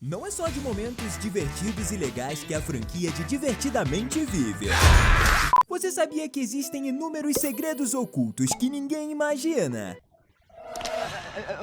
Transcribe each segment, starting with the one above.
Não é só de momentos divertidos e legais que a franquia de Divertidamente vive. Você sabia que existem inúmeros segredos ocultos que ninguém imagina?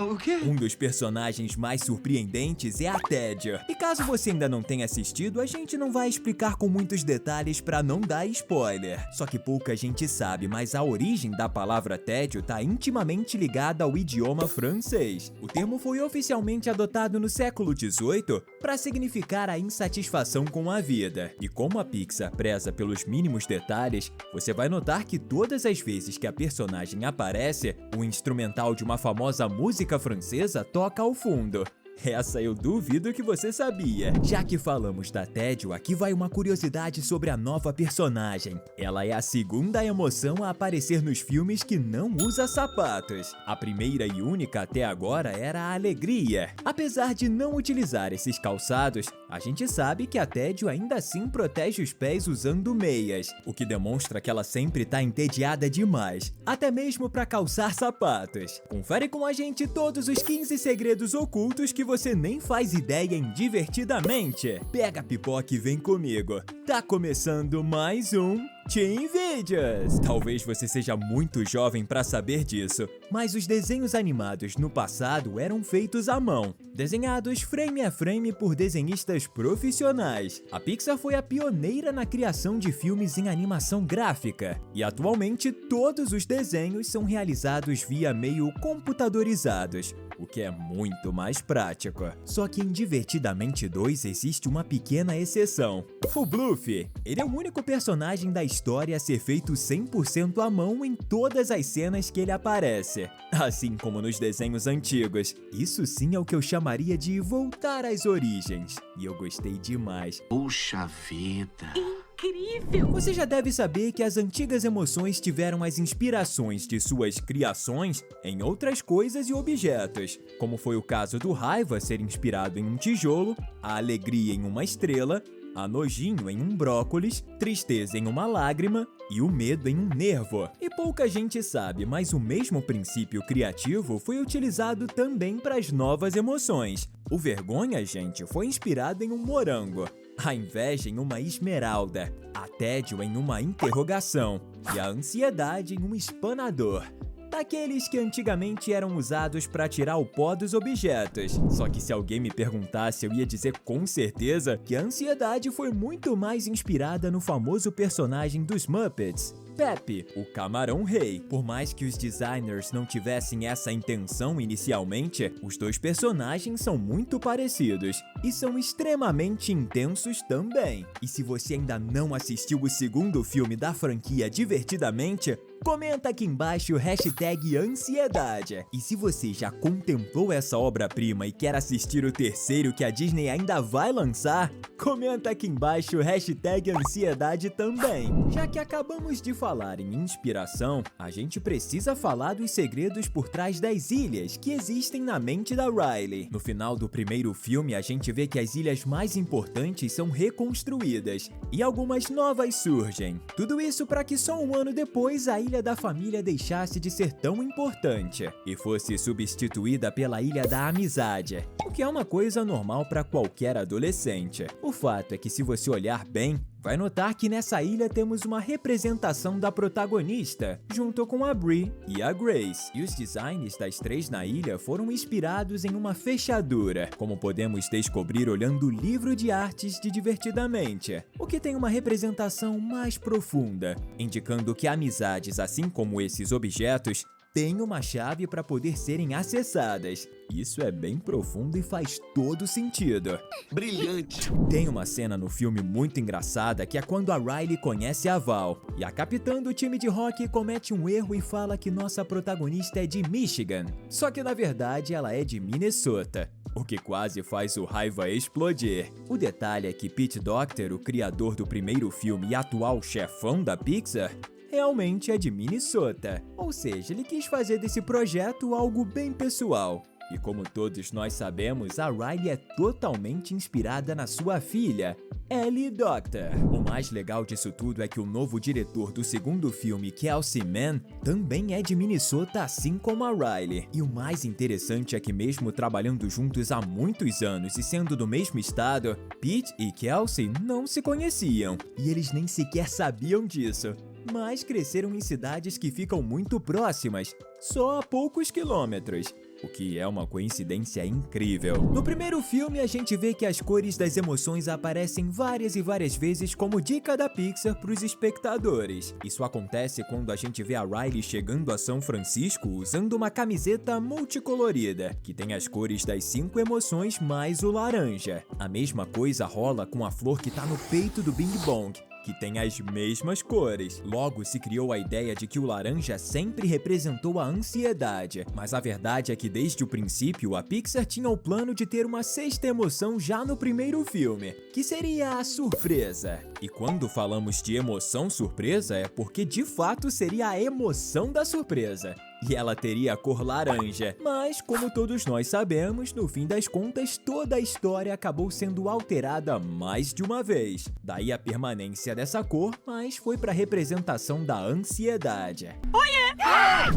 O quê? Um dos personagens mais surpreendentes é a Tédio. E caso você ainda não tenha assistido, a gente não vai explicar com muitos detalhes pra não dar spoiler. Só que pouca gente sabe, mas a origem da palavra tédio tá intimamente ligada ao idioma francês. O termo foi oficialmente adotado no século XVIII para significar a insatisfação com a vida. E como a Pixar preza pelos mínimos detalhes, você vai notar que todas as vezes que a personagem aparece, o instrumental de uma famosa música francesa toca ao fundo. Essa eu duvido que você sabia. Já que falamos da Tédio, aqui vai uma curiosidade sobre a nova personagem. Ela é a segunda emoção a aparecer nos filmes que não usa sapatos. A primeira e única até agora era a alegria. Apesar de não utilizar esses calçados, a gente sabe que a Tédio ainda assim protege os pés usando meias, o que demonstra que ela sempre tá entediada demais, até mesmo para calçar sapatos. Confere com a gente todos os 15 segredos ocultos que você nem faz ideia em Divertidamente. Pega a pipoca e vem comigo. Tá começando mais um Teen Videos. Talvez você seja muito jovem para saber disso, mas os desenhos animados no passado eram feitos à mão, desenhados frame a frame por desenhistas profissionais. A Pixar foi a pioneira na criação de filmes em animação gráfica, e atualmente todos os desenhos são realizados via meio computadorizados, o que é muito mais prático. Só que em Divertidamente 2 existe uma pequena exceção. O Bluffy, ele é o único personagem da história a ser feito 100% à mão em todas as cenas que ele aparece. Assim como nos desenhos antigos. Isso sim é o que eu chamaria de voltar às origens. E eu gostei demais. Puxa vida. Incrível! Você já deve saber que as antigas emoções tiveram as inspirações de suas criações em outras coisas e objetos, como foi o caso do raiva ser inspirado em um tijolo, a alegria em uma estrela, a nojinho em um brócolis, tristeza em uma lágrima e o medo em um nervo. E pouca gente sabe, mas o mesmo princípio criativo foi utilizado também para as novas emoções. O vergonha, gente, foi inspirado em um morango, a inveja em uma esmeralda, a tédio em uma interrogação e a ansiedade em um espanador. Daqueles que antigamente eram usados para tirar o pó dos objetos. Só que se alguém me perguntasse, eu ia dizer com certeza que a ansiedade foi muito mais inspirada no famoso personagem dos Muppets, Pepe, o Camarão Rei. Por mais que os designers não tivessem essa intenção inicialmente, os dois personagens são muito parecidos e são extremamente intensos também. E se você ainda não assistiu o segundo filme da franquia Divertidamente, comenta aqui embaixo o hashtag ansiedade. E se você já contemplou essa obra-prima e quer assistir o terceiro que a Disney ainda vai lançar, comenta aqui embaixo o hashtag ansiedade também. Já que acabamos de falar em inspiração, a gente precisa falar dos segredos por trás das ilhas que existem na mente da Riley. No final do primeiro filme, a gente vê que as ilhas mais importantes são reconstruídas e algumas novas surgem. Tudo isso para que só um ano depois a ilha da família deixasse de ser tão importante e fosse substituída pela Ilha da Amizade, o que é uma coisa normal para qualquer adolescente. O fato é que se você olhar bem, vai notar que nessa ilha temos uma representação da protagonista, junto com a Bree e a Grace. E os designs das três na ilha foram inspirados em uma fechadura, como podemos descobrir olhando o livro de artes de Divertidamente, o que tem uma representação mais profunda, indicando que amizades, assim como esses objetos, têm uma chave para poder serem acessadas. Isso é bem profundo e faz todo sentido. Brilhante. Tem uma cena no filme muito engraçada que é quando a Riley conhece a Val e a capitã do time de hockey comete um erro e fala que nossa protagonista é de Michigan, só que na verdade ela é de Minnesota, o que quase faz o raiva explodir. O detalhe é que Pete Docter, o criador do primeiro filme e atual chefão da Pixar, realmente é de Minnesota, ou seja, ele quis fazer desse projeto algo bem pessoal. E como todos nós sabemos, a Riley é totalmente inspirada na sua filha, Ellie Doctor. O mais legal disso tudo é que o novo diretor do segundo filme, Kelsey Mann, também é de Minnesota, assim como a Riley. E o mais interessante é que mesmo trabalhando juntos há muitos anos e sendo do mesmo estado, Pete e Kelsey não se conheciam. E eles nem sequer sabiam disso. Mas cresceram em cidades que ficam muito próximas, só a poucos quilômetros. O que é uma coincidência incrível. No primeiro filme, a gente vê que as cores das emoções aparecem várias e várias vezes como dica da Pixar para os espectadores. Isso acontece quando a gente vê a Riley chegando a São Francisco usando uma camiseta multicolorida, que tem as cores das 5 emoções mais o laranja. A mesma coisa rola com a flor que tá no peito do Bing Bong, que tem as mesmas cores. Logo, se criou a ideia de que o laranja sempre representou a ansiedade. Mas a verdade é que desde o princípio, a Pixar tinha o plano de ter uma 6ª emoção já no primeiro filme, que seria a surpresa. E quando falamos de emoção surpresa, é porque de fato seria a emoção da surpresa. E ela teria a cor laranja. Mas, como todos nós sabemos, no fim das contas, toda a história acabou sendo alterada mais de uma vez. Daí a permanência dessa cor, mas foi para representação da ansiedade.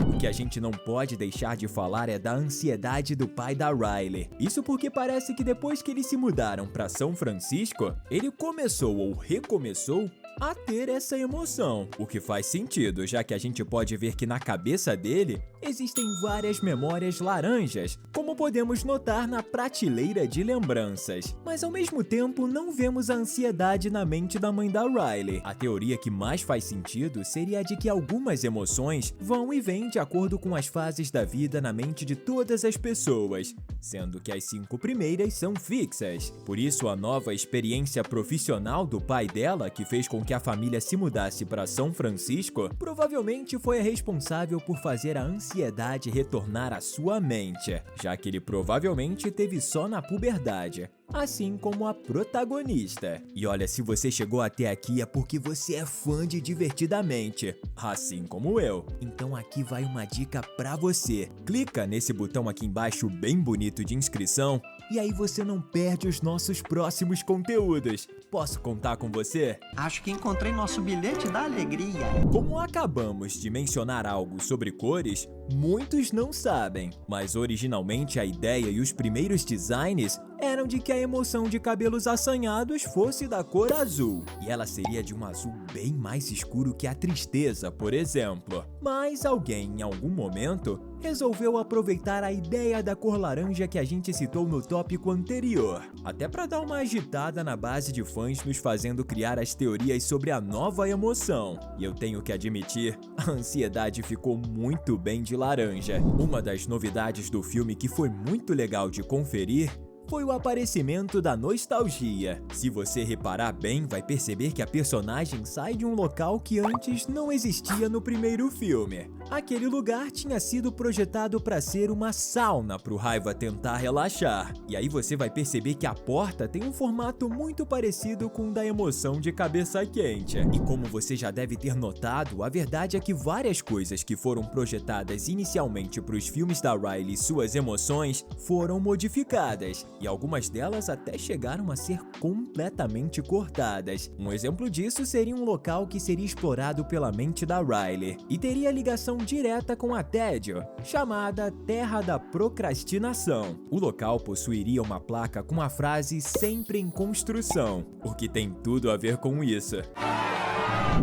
O que a gente não pode deixar de falar é da ansiedade do pai da Riley. Isso porque parece que depois que eles se mudaram para São Francisco, ele começou ou recomeçou a ter essa emoção. O que faz sentido, já que a gente pode ver que na cabeça dele existem várias memórias laranjas, como podemos notar na prateleira de lembranças. Mas ao mesmo tempo, não vemos a ansiedade na mente da mãe da Riley. A teoria que mais faz sentido seria a de que algumas emoções vão e vêm de acordo com as fases da vida na mente de todas as pessoas, sendo que as 5 primeiras são fixas. Por isso, a nova experiência profissional do pai dela, que fez com que a família se mudasse para São Francisco, provavelmente foi a responsável por fazer a ansiedade retornar à sua mente, já que ele provavelmente teve só na puberdade, assim como a protagonista. E olha, se você chegou até aqui é porque você é fã de Divertidamente, assim como eu. Então aqui vai uma dica pra você. Clica nesse botão aqui embaixo bem bonito de inscrição e aí você não perde os nossos próximos conteúdos. Posso contar com você? Acho que encontrei nosso bilhete da alegria. Como acabamos de mencionar algo sobre cores, muitos não sabem, mas originalmente a ideia e os primeiros designs eram de que a emoção de cabelos assanhados fosse da cor azul, e ela seria de um azul bem mais escuro que a tristeza, por exemplo. Mas alguém, em algum momento, resolveu aproveitar a ideia da cor laranja que a gente citou no tópico anterior, até para dar uma agitada na base de fãs nos fazendo criar as teorias sobre a nova emoção. E eu tenho que admitir, a ansiedade ficou muito bem de laranja. Uma das novidades do filme que foi muito legal de conferir foi o aparecimento da nostalgia. Se você reparar bem, vai perceber que a personagem sai de um local que antes não existia no primeiro filme. Aquele lugar tinha sido projetado para ser uma sauna para o Raiva tentar relaxar. E aí você vai perceber que a porta tem um formato muito parecido com o da emoção de cabeça quente. E como você já deve ter notado, a verdade é que várias coisas que foram projetadas inicialmente para os filmes da Riley e suas emoções foram modificadas. E algumas delas até chegaram a ser completamente cortadas. Um exemplo disso seria um local que seria explorado pela mente da Riley e teria ligação direta com a tédio, chamada Terra da Procrastinação. O local possuiria uma placa com a frase "sempre em construção", o que tem tudo a ver com isso.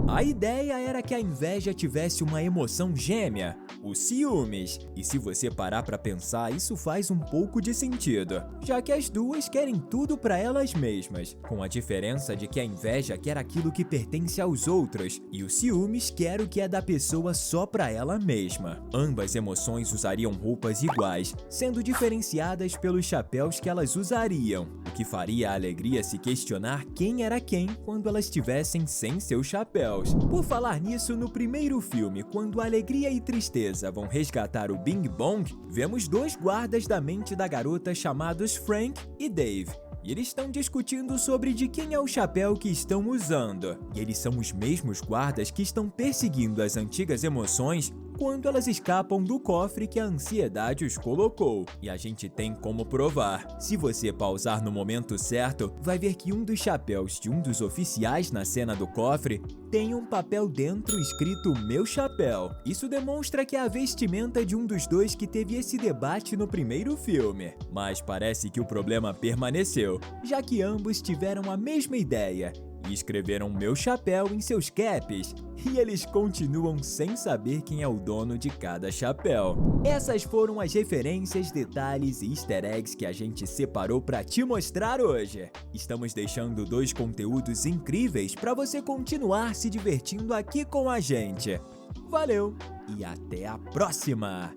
A ideia era que a inveja tivesse uma emoção gêmea, os ciúmes. E se você parar pra pensar, isso faz um pouco de sentido, já que as duas querem tudo pra elas mesmas, com a diferença de que a inveja quer aquilo que pertence aos outros e os ciúmes quer o que é da pessoa só pra ela mesma. Ambas emoções usariam roupas iguais, sendo diferenciadas pelos chapéus que elas usariam, o que faria a alegria se questionar quem era quem quando elas estivessem sem seus chapéus. Por falar nisso, no primeiro filme, quando alegria e tristeza vão resgatar o Bing Bong, vemos 2 guardas da mente da garota chamados Frank e Dave. E eles estão discutindo sobre de quem é o chapéu que estão usando. E eles são os mesmos guardas que estão perseguindo as antigas emoções quando elas escapam do cofre que a ansiedade os colocou. E a gente tem como provar. Se você pausar no momento certo, vai ver que um dos chapéus de um dos oficiais na cena do cofre tem um papel dentro escrito Meu Chapéu. Isso demonstra que é a vestimenta de um dos dois que teve esse debate no primeiro filme. Mas parece que o problema permaneceu, já que ambos tiveram a mesma ideia e escreveram Meu Chapéu em seus caps, e eles continuam sem saber quem é o dono de cada chapéu. Essas foram as referências, detalhes e easter eggs que a gente separou para te mostrar hoje. Estamos deixando 2 conteúdos incríveis para você continuar se divertindo aqui com a gente. Valeu e até a próxima!